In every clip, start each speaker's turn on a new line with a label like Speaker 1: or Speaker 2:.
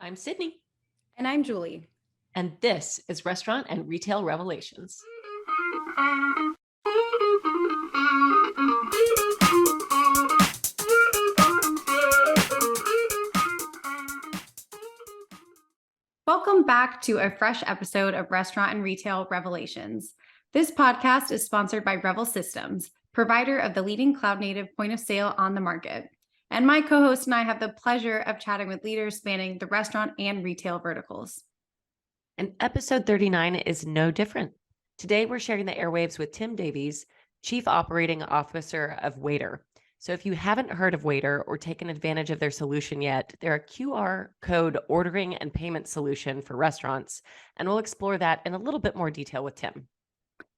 Speaker 1: I'm Sydney,
Speaker 2: And I'm Julie.
Speaker 1: and this is Restaurant and Retail Revelations.
Speaker 2: Welcome back to a fresh episode of Restaurant and Retail Revelations. This podcast is sponsored by Revel Systems, provider of the leading cloud-native point of sale on the market. And my co-host and I have the pleasure of chatting with leaders spanning the restaurant and retail verticals.
Speaker 1: And episode 39 is no different. Today, we're sharing the airwaves with Tim Davies, Chief Operating Officer of Waitrr. So if you haven't heard of Waitrr or taken advantage of their solution yet, they're a QR code ordering and payment solution for restaurants. And we'll explore that in a little bit more detail with Tim.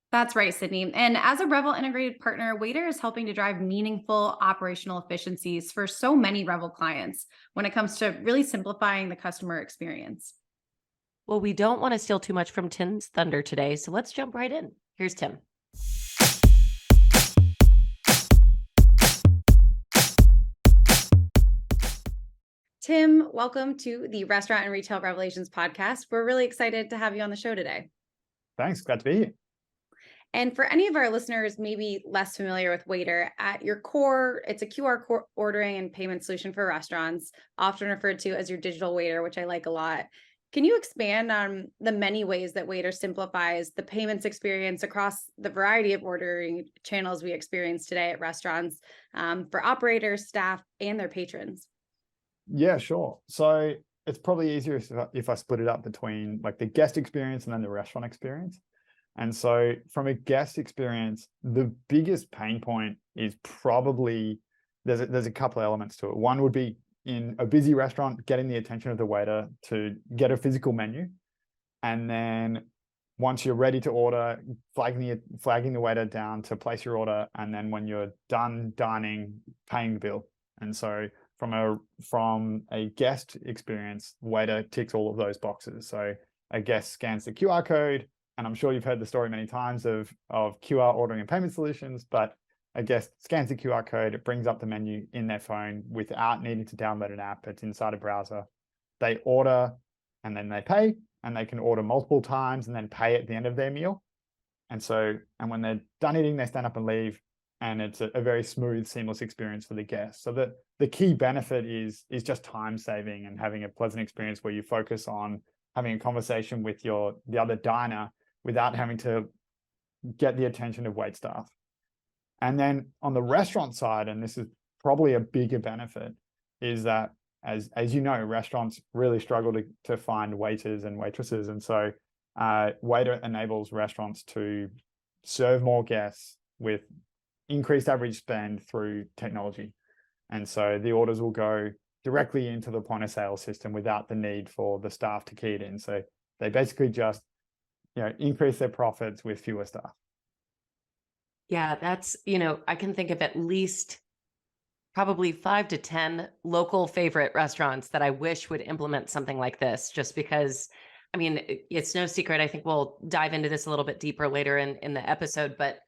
Speaker 2: That's right, Sydney. And as a Revel Integrated Partner, Waitrr is helping to drive meaningful operational efficiencies for so many Revel clients when it comes to really simplifying the customer experience.
Speaker 1: Well, we don't want to steal too much from Tim's thunder today, so let's jump right in. Here's Tim.
Speaker 2: Tim, welcome to the Restaurant and Retail Revelations podcast. We're really excited to have you on the show today.
Speaker 3: Thanks. Glad to be here.
Speaker 2: And for any of our listeners maybe less familiar with Waitrr, at your core, it's a QR ordering and payment solution for restaurants, often referred to as your digital waiter, which I like a lot. Can you expand on the many ways that Waitrr simplifies the payments experience across the variety of ordering channels we experience today at restaurants for operators, staff, and their patrons?
Speaker 3: Yeah, sure. So it's probably easier if I split it up between like the guest experience and then the restaurant experience. And so from a guest experience, the biggest pain point is probably there's a couple of elements to it. One would be in a busy restaurant, getting the attention of the waiter to get a physical menu. And then once you're ready to order, flagging the waiter down to place your order. And then when you're done dining, paying the bill. And so from a guest experience, waiter ticks all of those boxes. So a guest scans the QR code, and I'm sure you've heard the story many times of QR ordering and payment solutions, but a guest scans the QR code, it brings up the menu in their phone without needing to download an app. It's inside a browser. They order and then they pay, and they can order multiple times and then pay at the end of their meal. And when they're done eating, they stand up and leave, and it's a very smooth, seamless experience for the guests. So the key benefit is just time saving and having a pleasant experience where you focus on having a conversation with the other diner without having to get the attention of wait staff. And then on the restaurant side, and this is probably a bigger benefit, is that as you know, restaurants really struggle to find waiters and waitresses. And so Waitrr enables restaurants to serve more guests with increased average spend through technology. And so the orders will go directly into the point of sale system without the need for the staff to key it in. So they basically just increase their profits with fewer staff.
Speaker 1: Yeah, that's, I can think of at least probably 5 to 10 local favorite restaurants that I wish would implement something like this, just because, it's no secret. I think we'll dive into this a little bit deeper later in the episode, but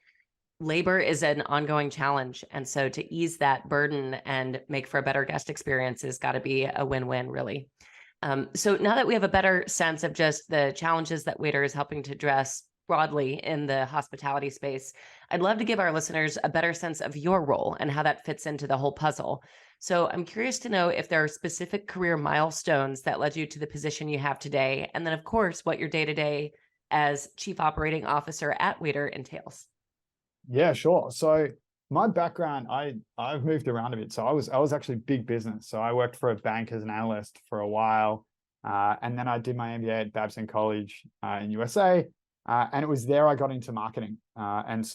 Speaker 1: labor is an ongoing challenge. And so to ease that burden and make for a better guest experience has got to be a win-win, really. So now that we have a better sense of just the challenges that Waitrr is helping to address broadly in the hospitality space, I'd love to give our listeners a better sense of your role and how that fits into the whole puzzle. So I'm curious to know if there are specific career milestones that led you to the position you have today. And then, of course, what your day-to-day as Chief Operating Officer at Waitrr entails.
Speaker 3: Yeah, sure. So my background, I've moved around a bit. So I was actually big business. So I worked for a bank as an analyst for a while. And then I did my MBA at Babson College in USA. And it was there I got into marketing. And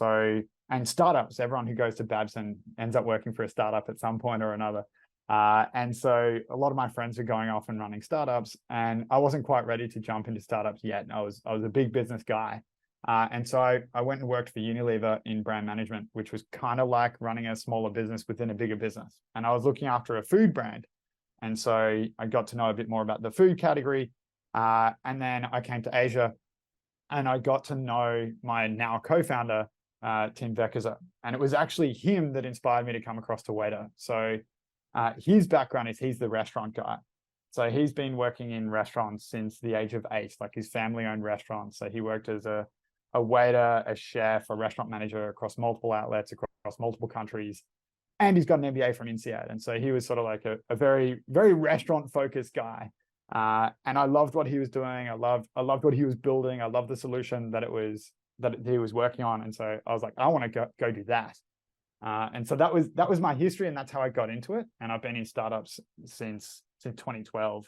Speaker 3: startups. Everyone who goes to Babson ends up working for a startup at some point or another. And so a lot of my friends were going off and running startups, and I wasn't quite ready to jump into startups yet. I was a big business guy. And so I went and worked for Unilever in brand management, which was kind of like running a smaller business within a bigger business. And I was looking after a food brand. And so I got to know a bit more about the food category. And then I came to Asia, and I got to know my now co-founder, Tim Veckerzer. And it was actually him that inspired me to come across to Waitrr. So his background is he's the restaurant guy. So he's been working in restaurants since the age of 8, like his family owned restaurants. So he worked as a waiter, a chef, a restaurant manager across multiple outlets, across multiple countries. And he's got an MBA from INSEAD. And so he was sort of like a very, very restaurant focused guy. And I loved what he was doing. I loved what he was building. I loved the solution that he was working on. And so I was like, I want to go do that. And so that was my history, and that's how I got into it. And I've been in startups since 2012,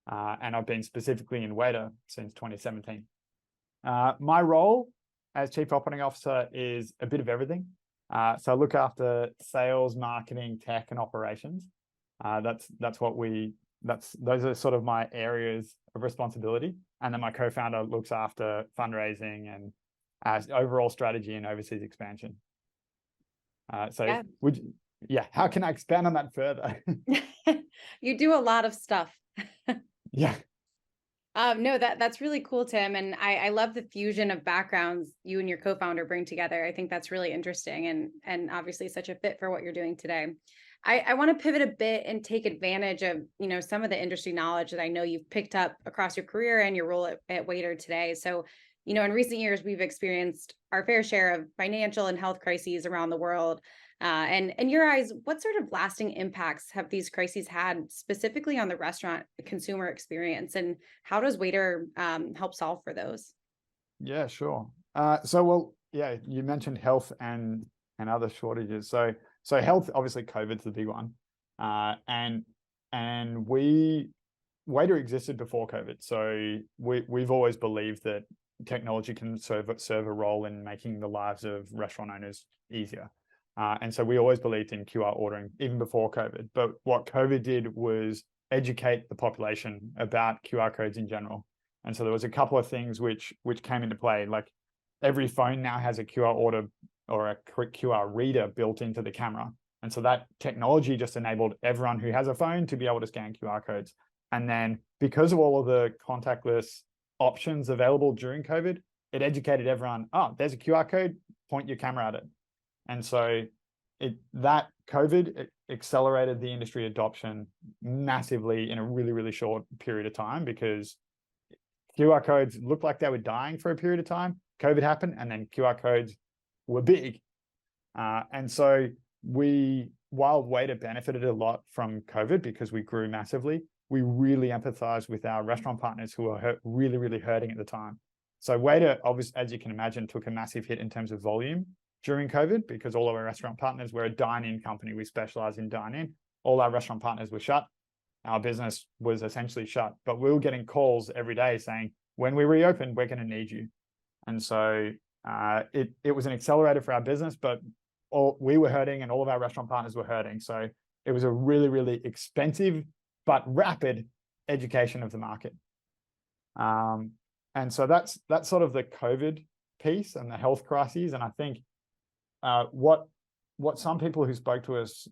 Speaker 3: and I've been specifically in Waitrr since 2017. My role as Chief Operating Officer is a bit of everything. So I look after sales, marketing, tech, and operations. Those are sort of my areas of responsibility. And then my co-founder looks after fundraising and overall strategy and overseas expansion. How can I expand on that further?
Speaker 2: You do a lot of stuff.
Speaker 3: Yeah.
Speaker 2: No, that's really cool, Tim. And I love the fusion of backgrounds you and your co-founder bring together. I think that's really interesting and obviously such a fit for what you're doing today. I want to pivot a bit and take advantage of, some of the industry knowledge that I know you've picked up across your career and your role at Waitrr today. So, in recent years, we've experienced our fair share of financial and health crises around the world. And in your eyes, what sort of lasting impacts have these crises had specifically on the restaurant consumer experience? And how does Waitrr help solve for those?
Speaker 3: Yeah, sure. You mentioned health and other shortages. So health, obviously COVID's the big one. And Waitrr existed before COVID. So we've always believed that technology can serve a role in making the lives of restaurant owners easier. And so we always believed in QR ordering even before COVID. But what COVID did was educate the population about QR codes in general. And so there was a couple of things which came into play. Like every phone now has a QR order or a QR reader built into the camera. And so that technology just enabled everyone who has a phone to be able to scan QR codes. And then because of all of the contactless options available during COVID, it educated everyone, there's a QR code, point your camera at it. And so that COVID accelerated the industry adoption massively in a really, really short period of time, because QR codes looked like they were dying for a period of time. COVID happened, and then QR codes were big. And so while Waitrr benefited a lot from COVID because we grew massively, we really empathized with our restaurant partners who were really, really hurting at the time. So Waitrr, obviously, as you can imagine, took a massive hit in terms of volume during COVID, because all of our restaurant partners, we're a dine-in company. We specialize in dine-in. All our restaurant partners were shut. Our business was essentially shut, but we were getting calls every day saying, when we reopen, we're going to need you. And so it was an accelerator for our business, but we were hurting and all of our restaurant partners were hurting. So it was a really, really expensive but rapid education of the market. And so that's sort of the COVID piece and the health crises. And I think what some people who spoke to us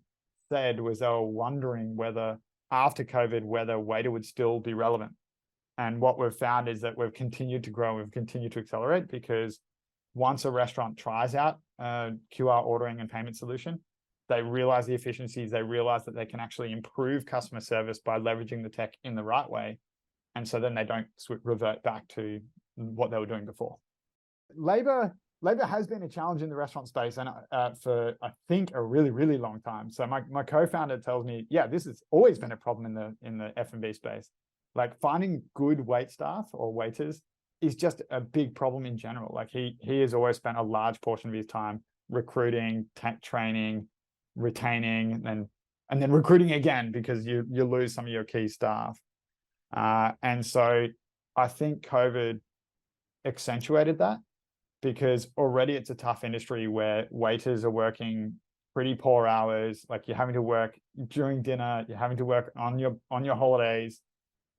Speaker 3: said was they were wondering whether after COVID, whether Waitrr would still be relevant. And what we've found is that we've continued to grow, we've continued to accelerate, because once a restaurant tries out a QR ordering and payment solution, they realize the efficiencies, they realize that they can actually improve customer service by leveraging the tech in the right way. And so then they don't revert back to what they were doing before. Labor has been a challenge in the restaurant space, and for I think a really, really long time. So my co-founder tells me, this has always been a problem in the F&B space. Like finding good wait staff or waiters is just a big problem in general. Like he has always spent a large portion of his time recruiting, training, retaining, and then recruiting again, because you lose some of your key staff. And so I think COVID accentuated that, because already it's a tough industry where waiters are working pretty poor hours. Like you're having to work during dinner, you're having to work on your holidays.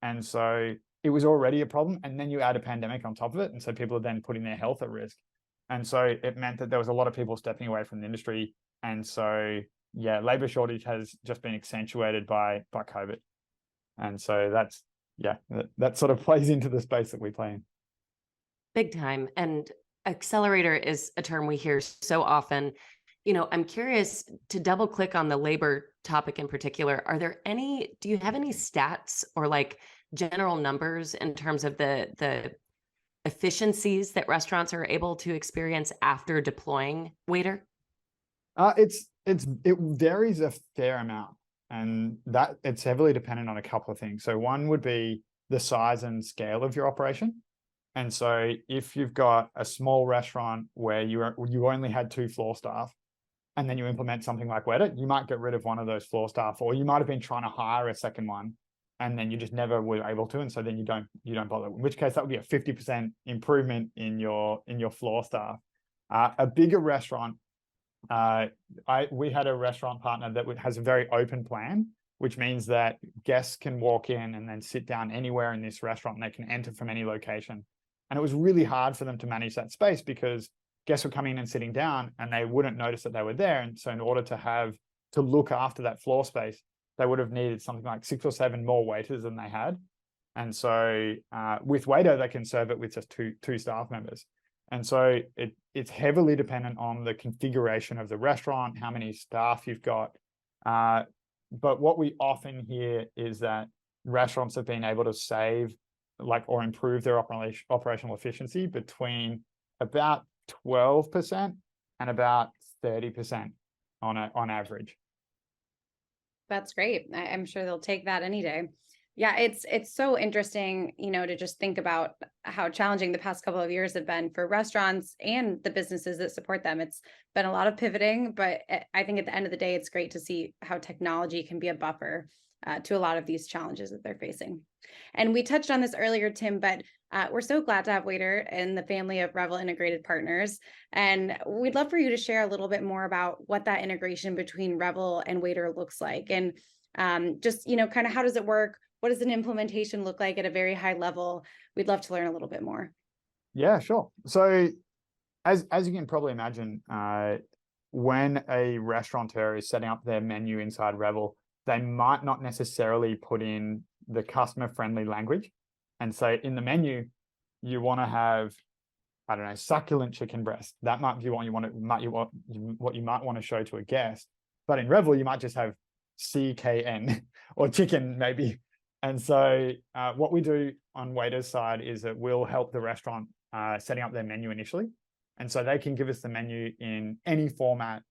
Speaker 3: And so it was already a problem. And then you add a pandemic on top of it. And so people are then putting their health at risk. And so it meant that there was a lot of people stepping away from the industry. And so, labor shortage has just been accentuated by COVID. And so that sort of plays into the space that we play in.
Speaker 1: Big time. And accelerator is a term we hear so often. I'm curious to double click on the labor topic in particular. Do you have any stats or like general numbers in terms of the efficiencies that restaurants are able to experience after deploying Waitrr?
Speaker 3: It varies a fair amount, and that it's heavily dependent on a couple of things. So one would be the size and scale of your operation. And so if you've got a small restaurant where you only had 2 floor staff, and then you implement something like Waitrr, you might get rid of one of those floor staff, or you might have been trying to hire a second one, and then you just never were able to, and so then you don't bother. In which case, that would be a 50% improvement in your floor staff. A bigger restaurant, we had a restaurant partner that has a very open plan, which means that guests can walk in and then sit down anywhere in this restaurant, and they can enter from any location. And it was really hard for them to manage that space because guests were coming in and sitting down and they wouldn't notice that they were there. And so in order to look after that floor space, they would have needed something like 6 or 7 more waiters than they had. And so with Waitrr, they can serve it with just two staff members. And so it's heavily dependent on the configuration of the restaurant, how many staff you've got. But what we often hear is that restaurants have been able to save or improve their operational efficiency between about 12% and about 30% on average.
Speaker 2: That's great. I'm sure they'll take that any day. Yeah, it's so interesting, to just think about how challenging the past couple of years have been for restaurants and the businesses that support them. It's been a lot of pivoting, but I think at the end of the day, it's great to see how technology can be a buffer to a lot of these challenges that they're facing. And we touched on this earlier, Tim, but we're so glad to have Waitrr in the family of Revel Integrated Partners. And we'd love for you to share a little bit more about what that integration between Revel and Waitrr looks like. And just, kind of how does it work? What does an implementation look like at a very high level? We'd love to learn a little bit more.
Speaker 3: Yeah, sure. So as you can probably imagine, when a restaurateur is setting up their menu inside Revel, they might not necessarily put in the customer-friendly language. And so in the menu, you want to have, I don't know, succulent chicken breast. That might be what you might want to show to a guest. But in Revel, you might just have CKN or chicken maybe. And so what we do on Waitrr's side is that we'll help the restaurant setting up their menu initially. And so they can give us the menu in any format.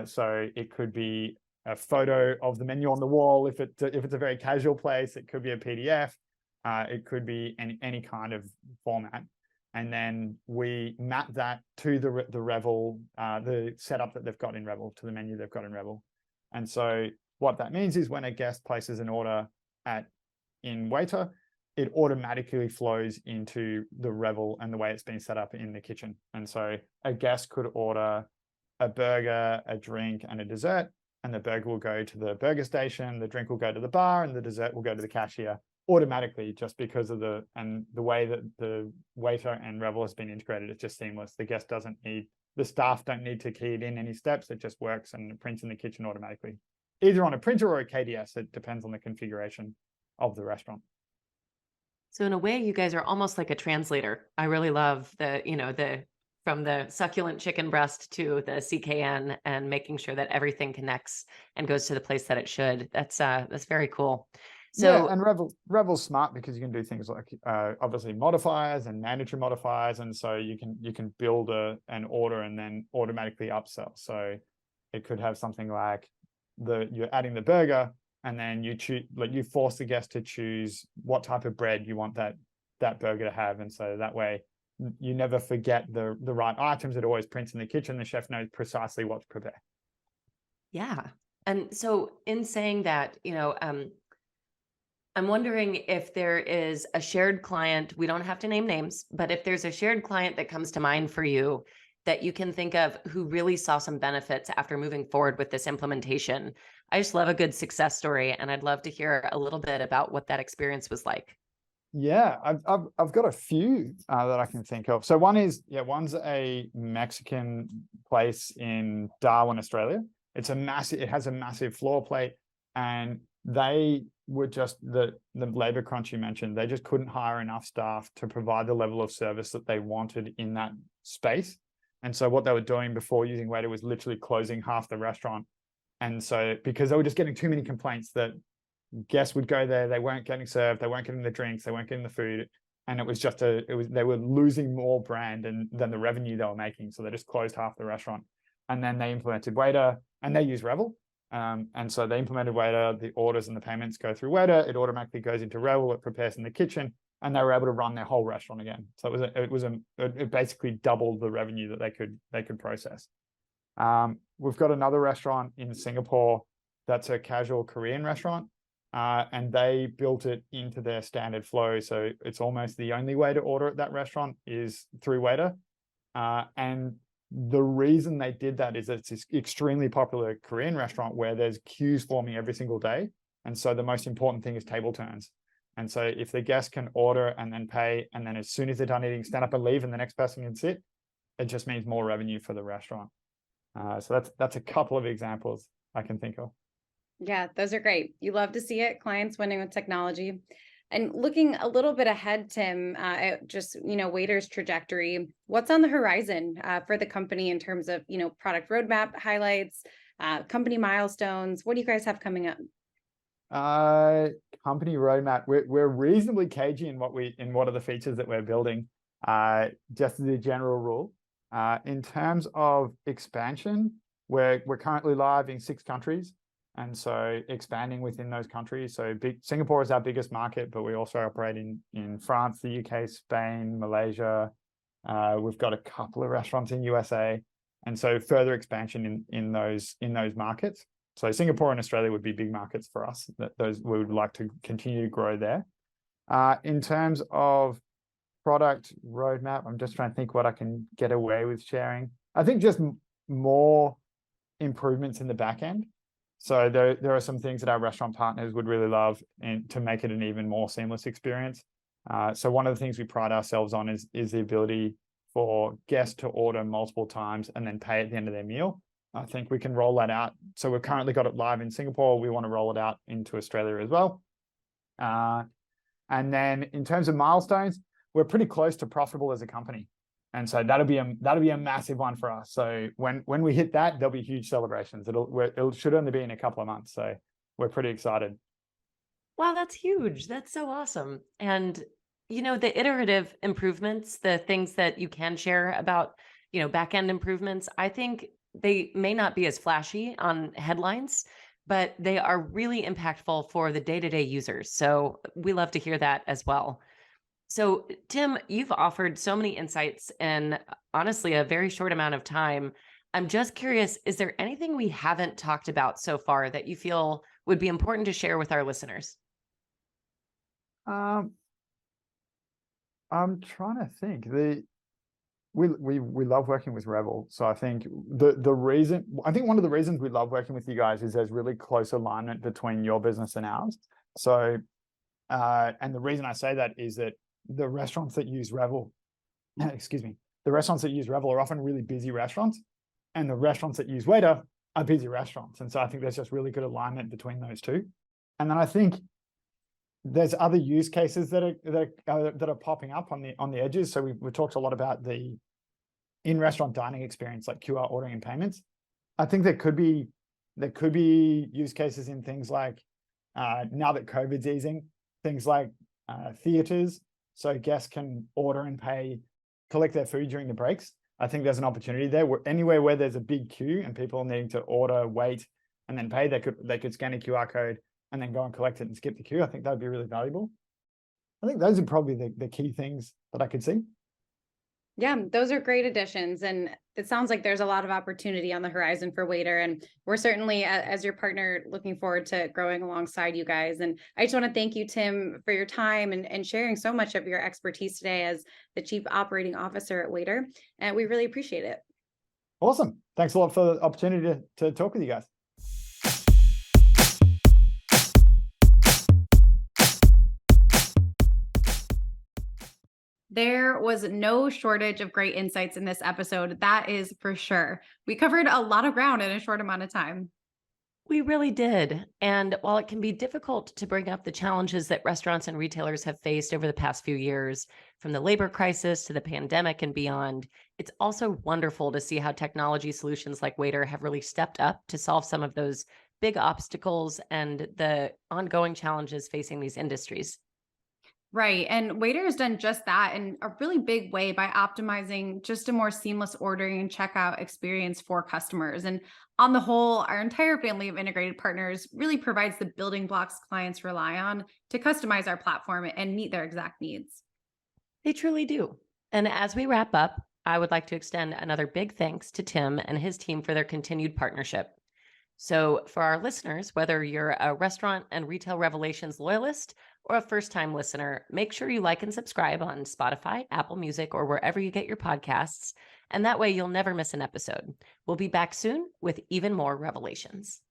Speaker 3: So it could be a photo of the menu on the wall. If it's a very casual place, it could be a PDF. It could be any kind of format. And then we map that to the Revel, the setup that they've got in Revel, to the menu they've got in Revel. And so what that means is when a guest places an order in Waitrr, it automatically flows into the Revel and the way it's been set up in the kitchen. And so a guest could order a burger, a drink, and a dessert, and the burger will go to the burger station, the drink will go to the bar, and the dessert will go to the cashier automatically, just because of the way that the Waitrr and Revel has been integrated. It's just seamless. The staff don't need to key it in any steps. It just works and it prints in the kitchen automatically, either on a printer or a KDS. It depends on the configuration of the restaurant.
Speaker 1: So in a way, you guys are almost like a translator. I really love from the succulent chicken breast to the CKN and making sure that everything connects and goes to the place that it should. That's very cool. So
Speaker 3: yeah, and Revel's smart because you can do things like obviously modifiers and mandatory modifiers, and so you can build an order and then automatically upsell. So it could have something like you're adding the burger, and then you force the guest to choose what type of bread you want that burger to have, and so that way you never forget the right items. It always prints in the kitchen. The chef knows precisely what to prepare.
Speaker 1: Yeah, and so in saying that, I'm wondering if there is a shared client, we don't have to name names, but if there's a shared client that comes to mind for you that you can think of who really saw some benefits after moving forward with this implementation. I just love a good success story, and I'd love to hear a little bit about what that experience was like.
Speaker 3: Yeah, I've got a few that I can think of. So one's a Mexican place in Darwin, Australia. It has a massive floor plate, and they were just the labor crunch you mentioned. They just couldn't hire enough staff to provide the level of service that they wanted in that space. And so what they were doing before using Waitrr was literally closing half the restaurant. And so because they were just getting too many complaints that guests would go there, they weren't getting served, they weren't getting the drinks, they weren't getting the food. And it was just they were losing more brand than the revenue they were making. So they just closed half the restaurant. And then they implemented Waitrr, and they use Revel. And so they implemented Waitrr, the orders and the payments go through Waitrr, it automatically goes into Revel, it prepares in the kitchen, and they were able to run their whole restaurant again. So it basically doubled the revenue that they could process. We've got another restaurant in Singapore that's a casual Korean restaurant, and they built it into their standard flow. So it's almost the only way to order at that restaurant is through Waitrr. And the reason they did that is that it's this extremely popular Korean restaurant where there's queues forming every single day. And so the most important thing is table turns. And so if the guest can order and then pay, and then as soon as they're done eating, stand up and leave, and the next person can sit, it just means more revenue for the restaurant. So that's a couple of examples I can think of.
Speaker 2: Yeah, those are great. You love to see it, clients winning with technology. And looking a little bit ahead, Tim, at just, Waitrr's trajectory, what's on the horizon for the company in terms of, product roadmap highlights, company milestones? What do you guys have coming up?
Speaker 3: Company roadmap, we're reasonably cagey in what are the features that we're building, just as a general rule. In terms of expansion, we're currently live in 6 countries. And so expanding within those countries. So Singapore is our biggest market, but we also operate in France, the UK, Spain, Malaysia. We've got a couple of restaurants in USA. And so further expansion in those markets. So Singapore and Australia would be big markets for us. Those we would like to continue to grow there. In terms of product roadmap, I'm just trying to think what I can get away with sharing. I think just more improvements in the back end. So there are some things that our restaurant partners would really love and to make it an even more seamless experience. So one of the things we pride ourselves on is the ability for guests to order multiple times and then pay at the end of their meal. I think we can roll that out. So we've currently got it live in Singapore. We want to roll it out into Australia as well. And then in terms of milestones, we're pretty close to profitable as a company. And so that'll be a massive one for us. So when we hit that, there'll be huge celebrations. It should only be in a couple of months. So we're pretty excited.
Speaker 1: Wow, that's huge. That's so awesome. And, the iterative improvements, the things that you can share about, back-end improvements, I think they may not be as flashy on headlines, but they are really impactful for the day-to-day users. So we love to hear that as well. So, Tim, you've offered so many insights in honestly a very short amount of time. I'm just curious, is there anything we haven't talked about so far that you feel would be important to share with our listeners?
Speaker 3: I'm trying to think. We love working with Revel. So I think one of the reasons we love working with you guys is there's really close alignment between your business and ours. So and the reason I say that is that the restaurants that use Revel, the restaurants that use Revel are often really busy restaurants, and the restaurants that use Waitrr are busy restaurants. And so I think there's just really good alignment between those two. And then I think there's other use cases that are popping up on the edges. So we talked a lot about the in-restaurant dining experience, like QR ordering and payments. I think there could be use cases in things like now that COVID's easing, things like theaters. So guests can order and pay, collect their food during the breaks. I think there's an opportunity there. Anywhere where there's a big queue and people needing to order, wait, and then pay, they could scan a QR code and then go and collect it and skip the queue. I think that would be really valuable. I think those are probably the key things that I could see.
Speaker 2: Yeah, those are great additions. And it sounds like there's a lot of opportunity on the horizon for Waitrr. And we're certainly, as your partner, looking forward to growing alongside you guys. And I just want to thank you, Tim, for your time and sharing so much of your expertise today as the Chief Operating Officer at Waitrr. And we really appreciate it.
Speaker 3: Awesome. Thanks a lot for the opportunity to talk with you guys.
Speaker 2: There was no shortage of great insights in this episode. That is for sure. We covered a lot of ground in a short amount of time.
Speaker 1: We really did. And while it can be difficult to bring up the challenges that restaurants and retailers have faced over the past few years, from the labor crisis to the pandemic and beyond, it's also wonderful to see how technology solutions like Waitrr have really stepped up to solve some of those big obstacles and the ongoing challenges facing these industries.
Speaker 2: Right. And Waiter has done just that in a really big way by optimizing just a more seamless ordering and checkout experience for customers. And on the whole, our entire family of integrated partners really provides the building blocks clients rely on to customize our platform and meet their exact needs.
Speaker 1: They truly do. And as we wrap up, I would like to extend another big thanks to Tim and his team for their continued partnership. So, for our listeners, whether you're a Restaurant and Retail Revelations loyalist or a first time listener, make sure you like and subscribe on Spotify, Apple Music, or wherever you get your podcasts. And that way you'll never miss an episode. We'll be back soon with even more revelations.